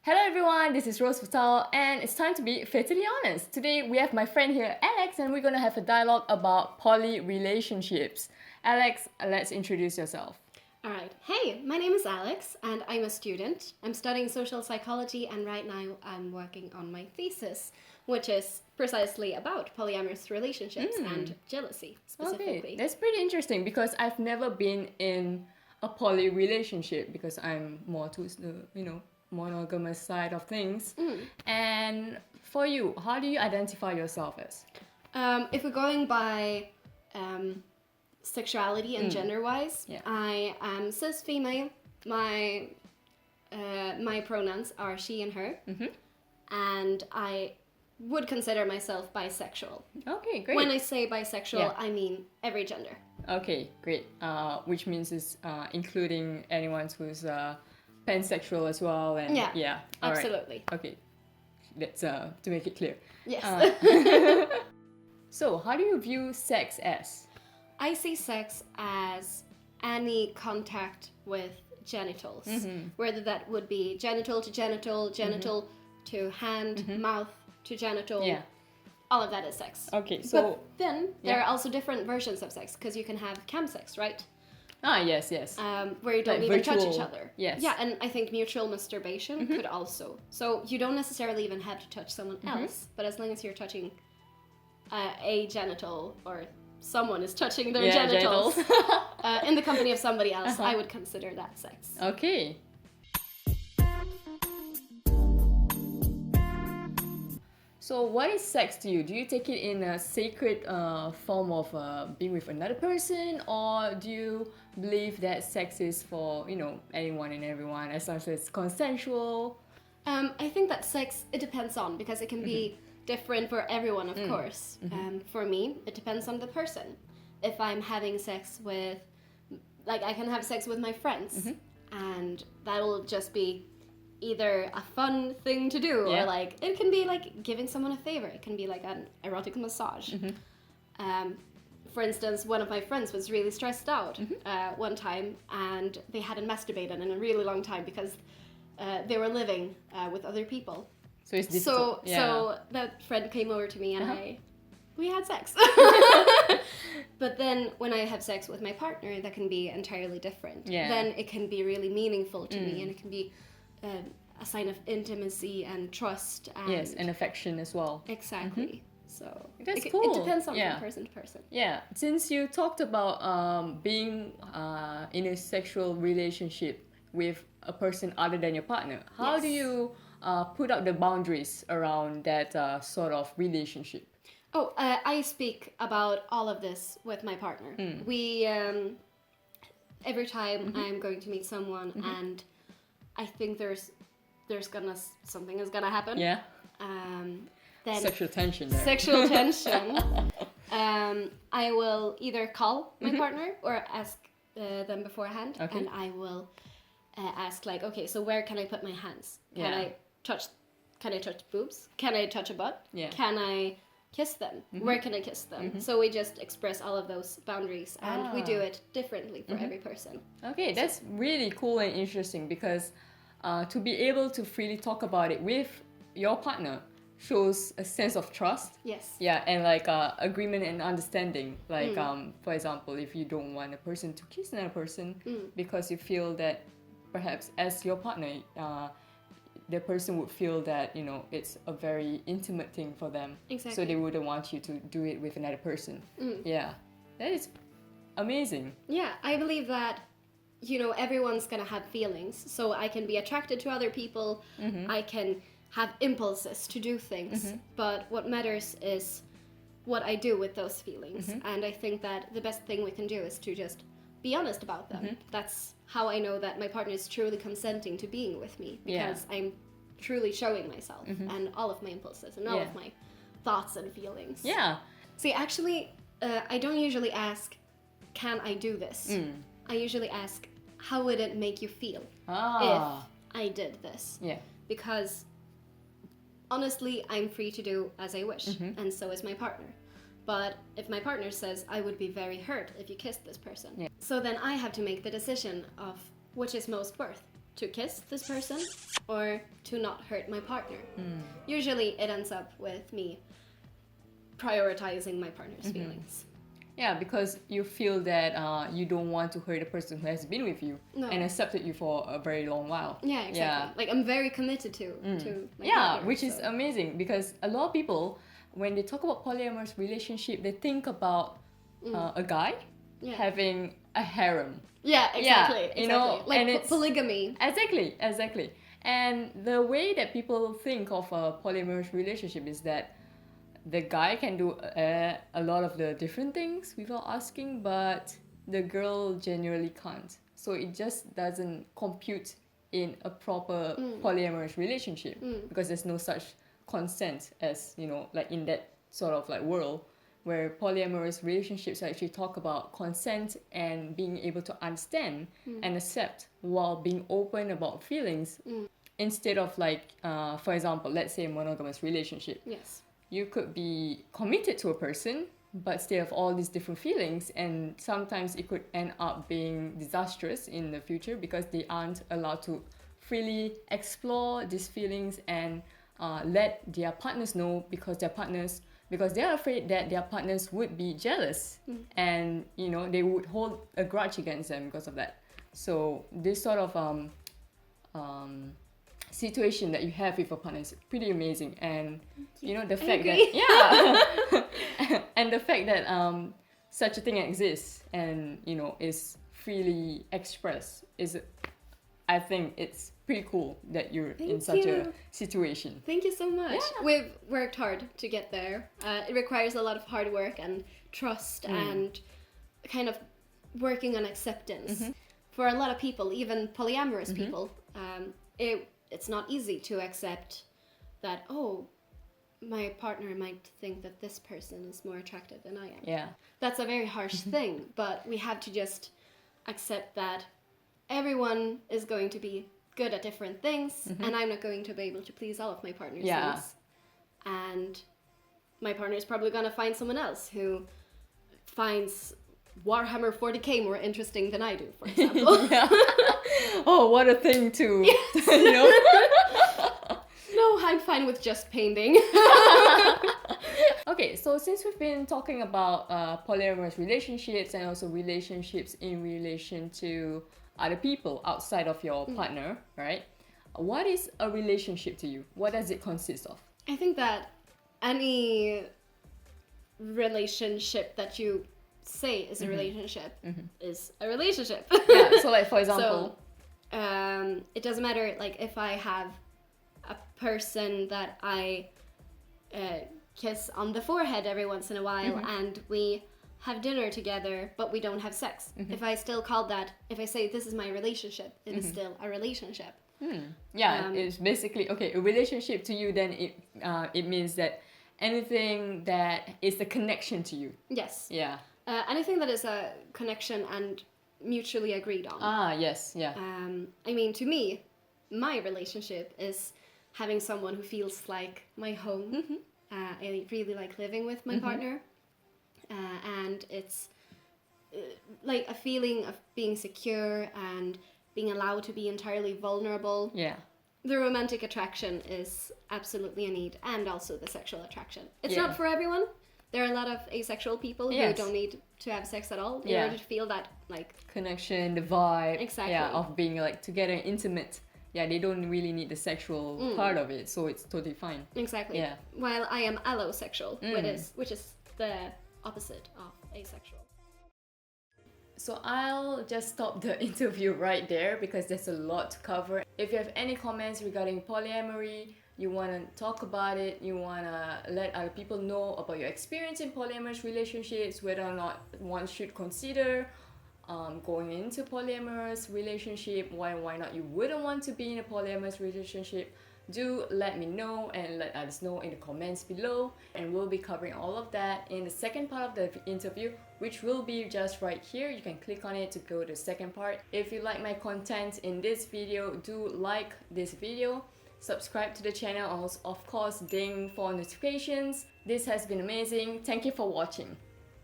Hello everyone, this is Rose Vital and it's time to be fatally honest. Today we have my friend here, Alex, and we're gonna have a dialogue about poly relationships. Alex, let's introduce yourself. Alright, hey, my name is Alex and I'm a student. I'm studying social psychology and right now I'm working on my thesis, which is precisely about polyamorous relationships and jealousy specifically. Okay, that's pretty interesting because I've never been in a poly relationship because I'm more towards the, monogamous side of things. And for you, how do you identify yourself as? If we're going by sexuality and gender-wise, Yeah. I am cis female. My pronouns are she and her, and I would consider myself bisexual. Okay, great. When I say bisexual, Yeah. I mean every gender. Okay, great. Which means it's including anyone who's pansexual as well, and Yeah, all right. absolutely. Okay, that's to make it clear. Yes. So, how do you view sex as? I see sex as any contact with genitals, whether that would be genital to genital, genital to hand, mouth to genital. Yeah. All of that is sex. Okay, so But then there are also different versions of sex because you can have cam sex, right? yes, Where you don't Like even touch virtual- each other. yes. Yeah, and I think mutual masturbation could also. So you don't necessarily even have to touch someone else, but as long as you're touching a genital or someone is touching their Yeah, genitals genitals. in the company of somebody else, I would consider that sex. Okay. So, what is sex to you? Do you take it in a sacred form of being with another person, or do you believe that sex is for anyone and everyone as long as it's consensual? I think that sex, it depends on, because it can be different for everyone, of course. For me, it depends on the person. If I'm having sex with, like, I can have sex with my friends, and that'll just be either a fun thing to do, Yeah. or like, it can be like giving someone a favor. It can be like an erotic massage. For instance, one of my friends was really stressed out one time, and they hadn't masturbated in a really long time because they were living with other people. So it's difficult. So that friend came over to me and we had sex. But then when I have sex with my partner, that can be entirely different. Yeah. Then it can be really meaningful to me, and it can be a sign of intimacy and trust. And Yes, and affection as well. exactly. So That's it cool. depends on Yeah. from person to person. Yeah, since you talked about being in a sexual relationship with a person other than your partner, how do Yes. you put up the boundaries around that sort of relationship? Oh, I speak about all of this with my partner. We every time I'm going to meet someone and I think something is gonna happen. Yeah, Then sexual tension there. sexual tension. I will either call my partner or ask them beforehand, Okay. and I will ask like, okay, so where can I put my hands? Can Yeah. I touch boobs? Can I touch a butt? Yeah. Can I kiss them? Where can I kiss them? So we just express all of those boundaries, and we do it differently for every person. Okay, that's really cool and interesting because to be able to freely talk about it with your partner shows a sense of trust. Yes. Yeah, and like agreement and understanding. Like for example, if you don't want a person to kiss another person because you feel that perhaps as your partner, the person would feel that it's a very intimate thing for them. Exactly. So they wouldn't want you to do it with another person. Yeah, that is amazing. Yeah, I believe that, everyone's gonna have feelings. So I can be attracted to other people, I can have impulses to do things, but what matters is what I do with those feelings. And I think that the best thing we can do is to just be honest about them. That's how I know that my partner is truly consenting to being with me, because I'm truly showing myself and all of my impulses and all of my thoughts and feelings. Yeah. See, actually, I don't usually ask, can I do this? I usually ask, how would it make you feel if I did this? Yeah. Because honestly, I'm free to do as I wish, and so is my partner. But if my partner says, I would be very hurt if you kissed this person, so then I have to make the decision of which is most worth. to kiss this person or to not hurt my partner. Usually it ends up with me prioritizing my partner's feelings. Yeah, because you feel that you don't want to hurt the person who has been with you and accepted you for a very long while. Yeah, exactly. Yeah. Like I'm very committed to my partner, which is amazing, because a lot of people, when they talk about polyamorous relationship, they think about a guy having a harem. Yeah, exactly. Yeah, you know, like and it's polygamy. Exactly. And the way that people think of a polyamorous relationship is that the guy can do a lot of the different things without asking, but the girl generally can't. So it just doesn't compute in a proper polyamorous relationship because there's no such consent as, you know, like in that sort of like world where polyamorous relationships actually talk about consent and being able to understand and accept while being open about feelings instead of like, for example, let's say a monogamous relationship. Yes. You could be committed to a person but still have all these different feelings, and sometimes it could end up being disastrous in the future because they aren't allowed to freely explore these feelings and let their partners know, because they're afraid that their partners would be jealous and, you know, they would hold a grudge against them because of that. So this sort of situation that you have with a partner is pretty amazing. And you know, the fact that and the fact that such a thing exists and, you know, is freely expressed is, I think it's pretty cool that you're in such a situation. Thank you so much. Yeah. We've worked hard to get there. It requires a lot of hard work and trust and kind of working on acceptance. For a lot of people, even polyamorous people, it's not easy to accept that, oh, my partner might think that this person is more attractive than I am. Yeah. That's a very harsh thing, but we have to just accept that everyone is going to be good at different things, and I'm not going to be able to please all of my partner's needs. And my partner is probably going to find someone else who finds Warhammer 40k more interesting than I do, for example. Oh, what a thing to, yes. You know? No, I'm fine with just painting. Okay, so since we've been talking about polyamorous relationships and also relationships in relation to other people outside of your partner, right? What is a relationship to you? What does it consist of? I think that any relationship that you say is a relationship is a relationship. Yeah, so like for example... So, it doesn't matter, like if I have a person that I kiss on the forehead every once in a while and we have dinner together but we don't have sex. If I still call that, if I say this is my relationship, it is still a relationship. Yeah, it's basically, okay, a relationship to you, then it means that anything that is a connection to you. Yes. Yeah. Anything that is a connection and mutually agreed on. Ah, yes, yeah. I mean, to me, my relationship is having someone who feels like my home. I really like living with my partner. And it's like a feeling of being secure and being allowed to be entirely vulnerable. Yeah. The romantic attraction is absolutely a need, and also the sexual attraction. It's not for everyone. There are a lot of asexual people who don't need to have sex at all in order to feel that, like, connection, the vibe. Exactly. Yeah, of being like together, intimate. Yeah, they don't really need the sexual part of it, so it's totally fine. Exactly. Yeah. While I am allosexual, which is the opposite of asexual. So I'll just stop the interview right there because there's a lot to cover. If you have any comments regarding polyamory, you want to talk about it, you want to let other people know about your experience in polyamorous relationships, whether or not one should consider going into polyamorous relationship, why not you wouldn't want to be in a polyamorous relationship, do let me know and let us know in the comments below, and we'll be covering all of that in the second part of the interview, which will be just right here. You can click on it to go to the second part. If you like my content in this video, do like this video, subscribe to the channel, and of course ding for notifications. This has been amazing. Thank you for watching.